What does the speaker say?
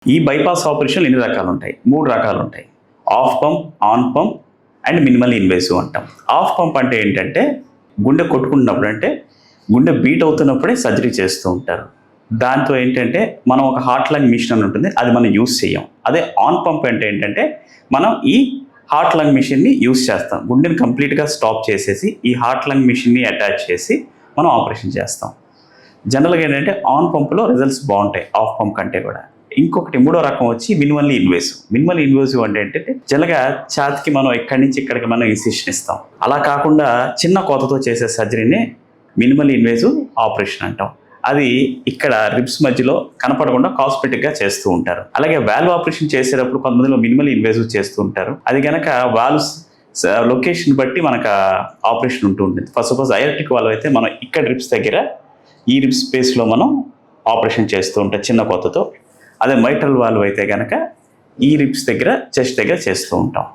ఈ బైపాస్ ఆపరేషన్లు ఎన్ని రకాలు ఉంటాయి? 3 రకాలు ఉంటాయి. Of pump, on pump and minimal invasive అంటాం. ఆఫ్ పంప్ అంటే ఏంటంటే గుండె కొట్టుకుంటున్నప్పుడు, అంటే గుండె బీట్ అవుతున్నప్పుడే సర్జరీ చేస్తూ ఉంటారు. దాంతో ఏంటంటే మనం ఒక హార్ట్ లంగ్ మిషన్ అని ఉంటుంది, అది మనం యూస్ చేయం. అదే ఆన్ పంప్ అంటే ఏంటంటే మనం ఈ హార్ట్ లంగ్ మిషన్ని యూస్ చేస్తాం. గుండెని కంప్లీట్గా స్టాప్ చేసేసి ఈ హార్ట్ లంగ్ మిషన్ని అటాచ్ చేసి మనం ఆపరేషన్ చేస్తాం. జనరల్గా ఏంటంటే ఆన్ పంప్లో రిజల్ట్స్ బాగుంటాయి ఆఫ్ పంప్ కంటే కూడా. ఇంకొకటి మూడో రకం వచ్చి మినిమల్లీ ఇన్వేసివ్. మినిమల్ ఇన్వేసివ్ అంటే ఏంటంటే జనరల్గా ఛాతికి మనం ఇక్కడి నుంచి ఇక్కడికి మనం ఇన్సిషన్ ఇస్తాం. అలా కాకుండా చిన్న కోతతో చేసే సర్జరీని మినిమల్ ఇన్వేసివ్ ఆపరేషన్ అంటాం. అది ఇక్కడ రిబ్స్ మధ్యలో కనపడకుండా కాస్మెటిక్గా చేస్తూ ఉంటారు. అలాగే వాల్వ్ ఆపరేషన్ చేసేటప్పుడు కొంతమందిలో మినిమల్ ఇన్వేసివ్ చేస్తూ ఉంటారు. అది కనుక వాల్వ్స్ లొకేషన్ బట్టి మనకు ఆపరేషన్ ఉంటూ ఉంటుంది. ఫస్ట్ సపోజ్ అయోర్టిక్ వాల్వ్ అయితే మనం ఇక్కడ రిబ్స్ దగ్గర ఈ రిబ్స్ స్పేస్లో మనం ఆపరేషన్ చేస్తూ ఉంటాం చిన్న కోతతో. అదే మైట్రల్ వాల్వ్ అయితే కనుక ఈ రిబ్స్ దగ్గర చెస్ట్ దగ్గర చేస్తూ ఉంటాం.